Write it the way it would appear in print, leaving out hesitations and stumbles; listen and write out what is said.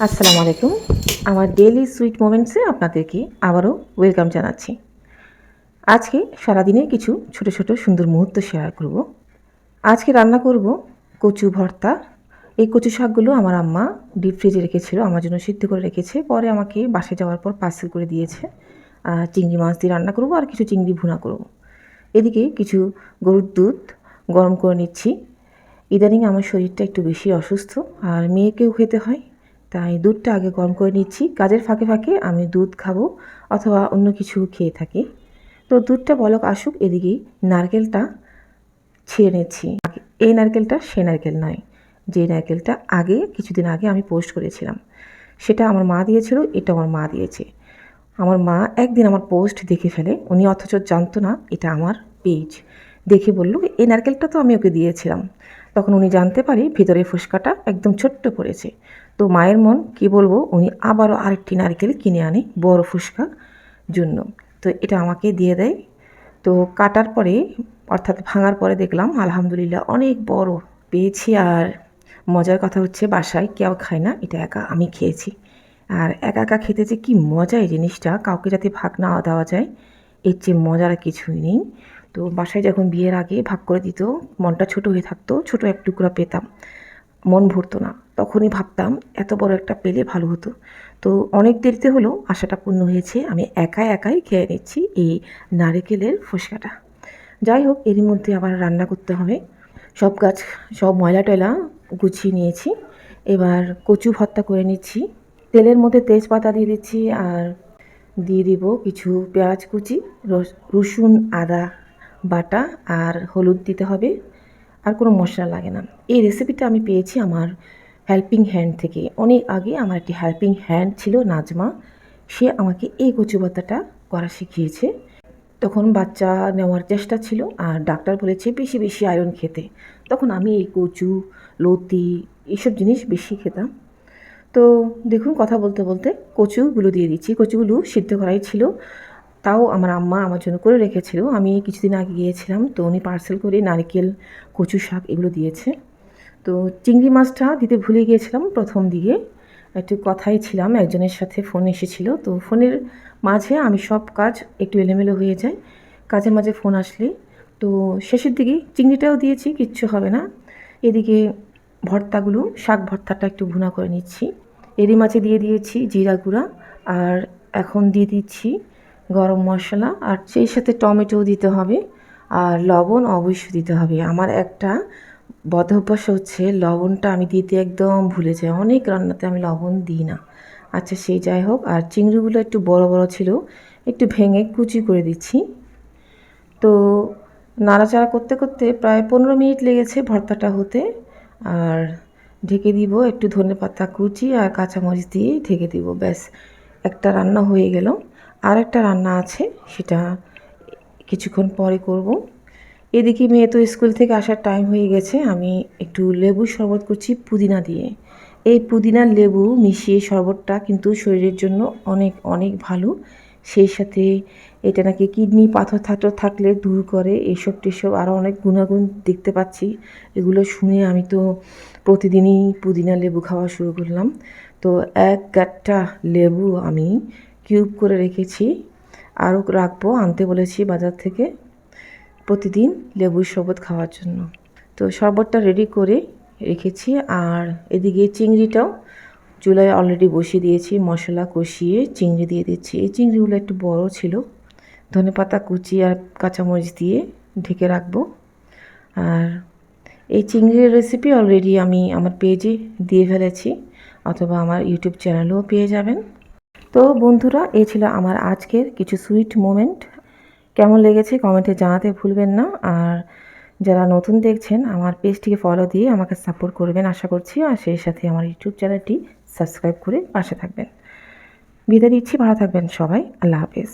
আসসালামু আলাইকুম। আমার ডেইলি সুইট মোমেন্টসে আপনাদেরকে আবারও ওয়েলকাম জানাচ্ছি। আজকে সারাদিনের কিছু ছোট ছোট সুন্দর মুহূর্ত শেয়ার করব। আজকে রান্না করব কচু ভর্তা। এই কচু শাকগুলো আমার আম্মা ডিপ ফ্রিজে রেখেছিল, আমার জন্য সিদ্ধ করে রেখেছে, পরে আমাকে বাসে যাওয়ার পর পার্সেল করে দিয়েছে। চিংড়ি মাছ দিয়ে রান্না করব আর কিছু চিংড়ি ভুনা করব। এদিকে কিছু গরুর দুধ গরম করে নিচ্ছি। ইদানিং আমার শরীরটা একটু বেশি অসুস্থ, আর মেয়েকেও খেতে হয়, তাই দুধটা আগে গরম করে নিচ্ছি। কাজের ফাঁকে ফাঁকে আমি দুধ খাবো অথবা অন্য কিছু খেয়ে থাকি। তো দুধটা বলক আসুক, এদিকেই নারকেলটা ছিঁড়ে নিচ্ছি। এই নারকেলটা সে নারকেল নয়, যে নারকেলটা কিছুদিন আগে আমি পোস্ট করেছিলাম, সেটা আমার মা দিয়েছিল, এটা আমার মা দিয়েছে। আমার মা একদিন আমার পোস্ট দেখে ফেলে, উনি অথচ জানতো না এটা আমার পেজ। দেখে বলল এই নারকেলটা তো আমি ওকে দিয়েছিলাম। তখন উনি জানতে পারে ভিতরে ফুসকাটা একদম ছোট্ট পড়েছে। তো মায়ের মন কি বলবো, উনি আবারও আরেকটি নারকেল কিনে আনে বড় ফুসকা জন্য। তো এটা আমাকে দিয়ে দেয়। তো কাটার পরে অর্থাৎ ভাঙার পরে দেখলাম আলহামদুলিল্লাহ অনেক বড় পেয়েছি। আর মজার কথা হচ্ছে বাসায় কেউ খায় না, এটা একা আমি খেয়েছি। আর একা একা খেতে যে কী মজা এই জিনিসটা, কাউকে যাতে ভাগ না দেওয়া যায়, এর চেয়ে মজার কিছুই নেই। তো বাসায় যখন বিয়ের আগে ভাগ করে দিত, মনটা ছোট হয়ে থাকতো, ছোট এক টুকরা পেতাম, মন ভরতো না। তখনই ভাবতাম এত বড় একটা পেলে ভালো হতো। তো অনেক দেরিতে হলেও আশাটা পূর্ণ হয়েছে, আমি একাই খেয়ে নিচ্ছি এই নারকেলের ফসকাটা। যাই হোক, এরই মধ্যে আবার রান্না করতে হবে। সব ময়লা টয়লা গুছিয়ে নিয়েছি। এবার কচু ভর্তা করে নিচ্ছি। তেলের মধ্যে তেজপাতা দিয়ে দিচ্ছি, আর দিয়ে দিব কিছু পেঁয়াজ কুচি, রসুন আদা বাটা, আর হলুদ দিতে হবে। আর কোনো মশলা লাগে না। এই রেসিপিটা আমি পেয়েছি আমার হেল্পিং হ্যান্ড থেকে। অনেক আগে আমার একটি হেল্পিং হ্যান্ড ছিল, নাজমা। সে আমাকে এই কচু ভর্তাটা করা শিখিয়েছে। তখন বাচ্চা নেওয়ার চেষ্টা ছিল, আর ডাক্তার বলেছে বেশি বেশি আয়রন খেতে। তখন আমি এই কচু, লতি এইসব জিনিস বেশি খেতাম। তো দেখুন, কথা বলতে বলতে কচুগুলো দিয়ে দিচ্ছি। কচুগুলো সিদ্ধ করাই ছিল, তাও আমার আম্মা আমার জন্য করে রেখেছিল। আমি কিছুদিন আগে গিয়েছিলাম, তো উনি পার্সেল করে নারকেল, কচু শাক এগুলো দিয়েছে। তো চিংড়ি মাছটা দিতে ভুলে গিয়েছিলাম প্রথম দিকে, একটু কথাই ছিলাম, একজনের সাথে ফোন এসেছিল। তো ফোনের মাঝে আমি সব কাজ একটু এলোমেলো হয়ে যায়, কাজের মাঝে ফোন আসলে। তো শেষের দিকে চিংড়িটাও দিয়েছি, কিচ্ছু হবে না। এদিকে শাক ভর্তাটা একটু ভুনা করে নিচ্ছি। এরই মাঝে দিয়ে দিয়েছি জিরা গুঁড়া, আর এখন দিয়ে দিচ্ছি গরম মশলা, আর সেই সাথে টমেটোও দিতে হবে, আর লবণ অবশ্যই দিতে হবে। আমার একটা বদ অভ্যাস হচ্ছে লবণটা আমি দিতে একদম ভুলে যাই, অনেক রান্নাতে আমি লবণ দিই না। আচ্ছা, সেই যাই হোক। আর চিংড়িগুলো একটু বড় বড় ছিল, একটু ভেঙে কুচি করে দিচ্ছি। তো নাড়াচাড়া করতে করতে প্রায় 15 মিনিট লেগেছে ভর্তাটা হতে। আর ঢেকে দিব একটু ধনেপাতা কুচি আর কাঁচামরিচ দিয়ে ঢেকে দিব, ব্যাস একটা রান্না হয়ে গেল। আর একটা রান্না আছে, সেটা কিছুক্ষণ পরে করব। এদিকে মেয়ে তো স্কুল থেকে আসার টাইম হয়ে গেছে, আমি একটু লেবু শরবত করছি পুদিনা দিয়ে। এই পুদিনার লেবু মিশিয়ে শরবতটা কিন্তু শরীরের জন্য অনেক অনেক ভালো। সেই সাথে এটা নাকি কিডনি পাথর থাকলে দূর করে, এসব টেসব আরও অনেক গুণাগুণ দেখতে পাচ্ছি। এগুলো শুনে আমি তো প্রতিদিনই পুদিনা লেবু খাওয়া শুরু করলাম। তো এক গাঁটটা লেবু আমি কিউব করে রেখেছি, আরও রাখবো, আনতে বলেছি বাজার থেকে প্রতিদিন লেবুর শরবত খাওয়ার জন্য। তো শরবতটা রেডি করে রেখেছি। আর এদিকে চিংড়িটাও চুলায় অলরেডি বসিয়ে দিয়েছি, মশলা কষিয়ে চিংড়ি দিয়ে দিচ্ছি। এই চিংড়িগুলো একটু বড় ছিল, ধনেপাতা কুচি আর কাঁচামরিচ দিয়ে ঢেকে রাখবো। আর এই চিংড়ির রেসিপি অলরেডি আমি আমার পেজে দিয়ে ফেলেছি, অথবা আমার ইউটিউব চ্যানেলেও পেয়ে যাবেন। তো বন্ধুরা, এই ছিল আমার আজকের কিছু সুইট মোমেন্ট। কেমন লেগেছে কমেন্টে জানাতে ভুলবেন না। আর যারা নতুন দেখছেন, আমার পেজটিকে ফলো দিয়ে আমাকে সাপোর্ট করবেন আশা করছি, আর সেই সাথে আমার ইউটিউব চ্যানেলটি সাবস্ক্রাইব করে পাশে থাকবেন। বিদায় দিচ্ছি, ভালো থাকবেন সবাই, আল্লাহ হাফেজ।